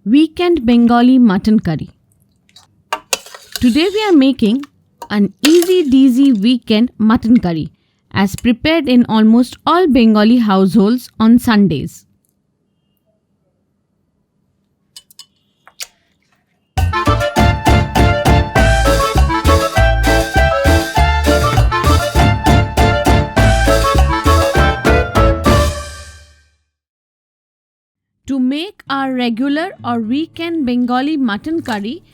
Weekend Bengali Mutton Curry. Today we are making an easy-deasy weekend mutton curry as prepared in almost all Bengali households on Sundays. To make our regular or weekend Bengali mutton curry,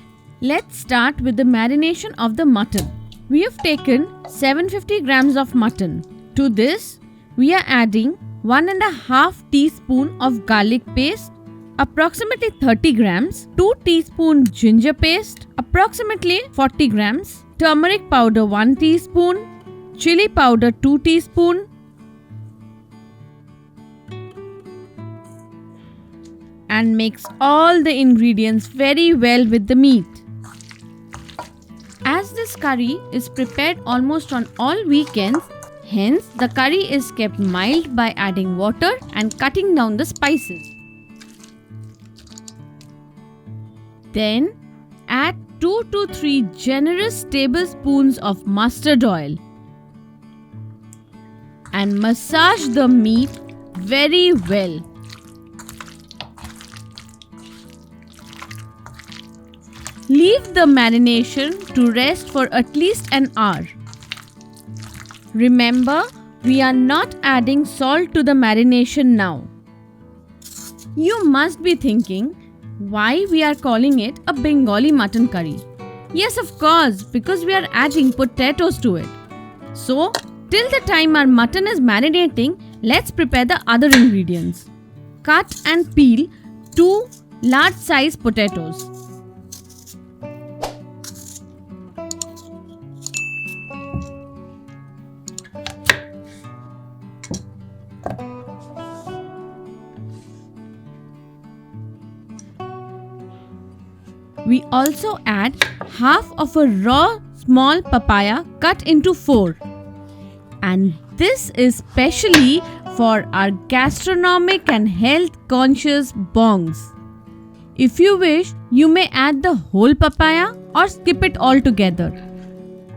let's start with the marination of the mutton. We have taken 750 grams of mutton. To this, we are adding 1.5 teaspoon of garlic paste, approximately 30 grams, 2 teaspoon ginger paste, approximately 40 grams, turmeric powder 1 teaspoon, chili powder 2 teaspoon, and mix all the ingredients very well with the meat. As this curry is prepared almost on all weekends, hence the curry is kept mild by adding water and cutting down the spices. Then add 2 to 3 generous tablespoons of mustard oil and massage the meat very well. Leave the marination to rest for at least an hour. Remember, we are not adding salt to the marination now. You must be thinking why we are calling it a Bengali mutton curry. Yes, of course, because we are adding potatoes to it. So, till the time our mutton is marinating, let's prepare the other ingredients. Cut and peel 2 large size potatoes. We also add half of a raw small papaya cut into 4. And this is specially for our gastronomic and health conscious bongs. If you wish, you may add the whole papaya or skip it altogether.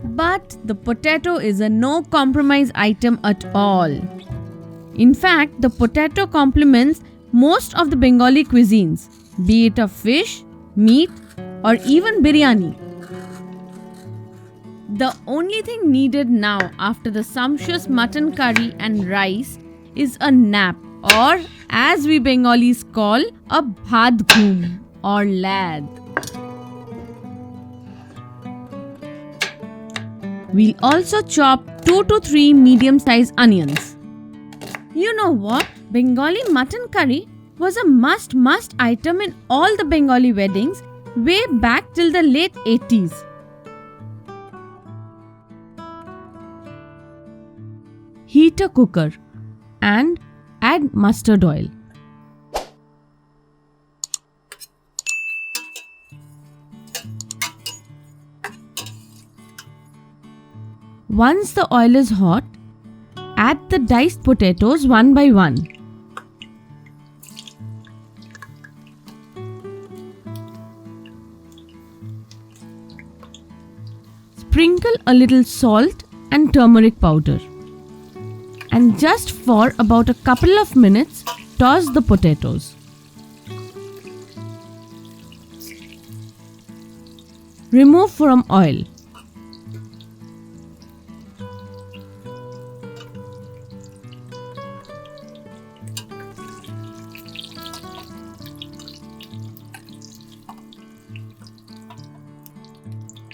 But the potato is a no compromise item at all. In fact, the potato complements most of the Bengali cuisines, be it of fish, meat, or even biryani. The only thing needed now after the sumptuous mutton curry and rice is a nap, or as we Bengalis call, a bhat ghum or lad. We'll also chop 2 to 3 medium-sized onions. You know what? Bengali mutton curry was a must item in all the Bengali weddings way back till the late 80s. Heat a cooker and add mustard oil. Once the oil is hot, add the diced potatoes one by one. Sprinkle a little salt and turmeric powder. And just for about a couple of minutes, toss the potatoes. Remove from oil.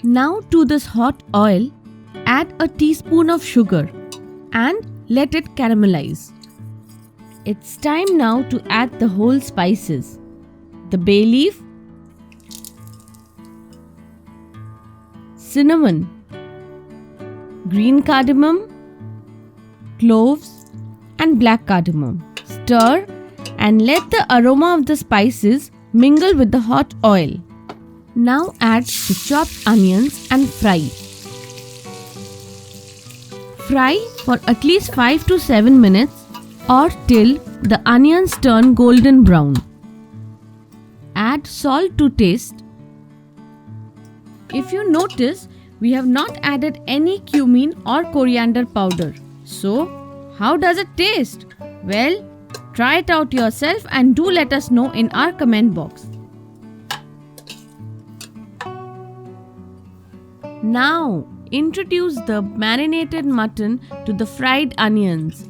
Now to this hot oil, add a teaspoon of sugar and let it caramelize. It's time now to add the whole spices. The bay leaf, cinnamon, green cardamom, cloves and black cardamom. Stir and let the aroma of the spices mingle with the hot oil. Now add the chopped onions and fry. Fry for at least 5 to 7 minutes or till the onions turn golden brown. Add add salt to taste. If you notice, we have not added any cumin or coriander powder. So, how does it taste? Well, try it out yourself and do let us know in our comment box. Now, introduce the marinated mutton to the fried onions.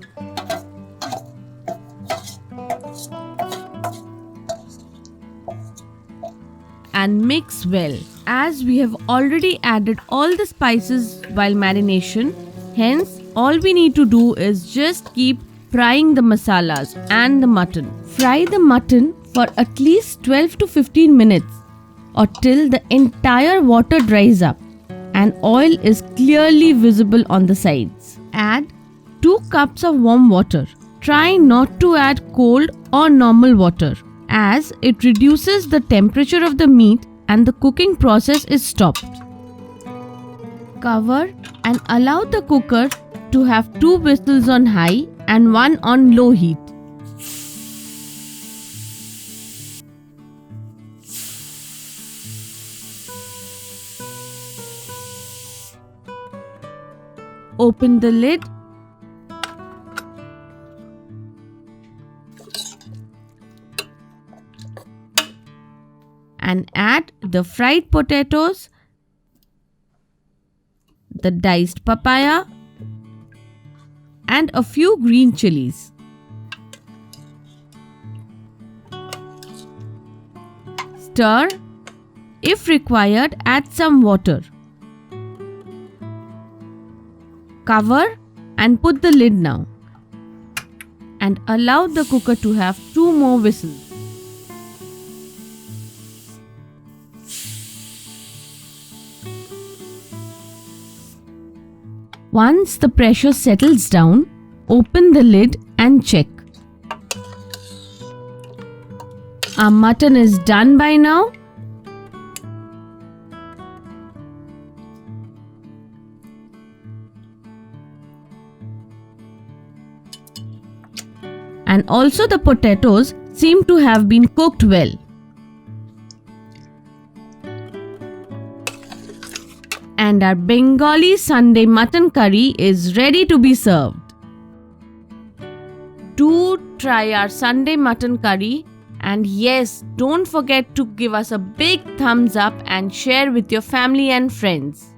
And mix well, as we have already added all the spices while marination. Hence, all we need to do is just keep frying the masalas and the mutton. Fry the mutton for at least 12 to 15 minutes or till the entire water dries up and oil is clearly visible on the sides. Add 2 cups of warm water. Try not to add cold or normal water, as it reduces the temperature of the meat and the cooking process is stopped. Cover and allow the cooker to have 2 whistles on high and 1 on low heat. Open the lid and add the fried potatoes, the diced papaya, and a few green chilies. Stir. If required, add some water. Cover and put the lid now. And allow the cooker to have 2 more whistles. Once the pressure settles down, open the lid and check. Our mutton is done by now. And also the potatoes seem to have been cooked well. And our Bengali Sunday Mutton Curry is ready to be served. Do try our Sunday Mutton Curry, and yes, don't forget to give us a big thumbs up and share with your family and friends.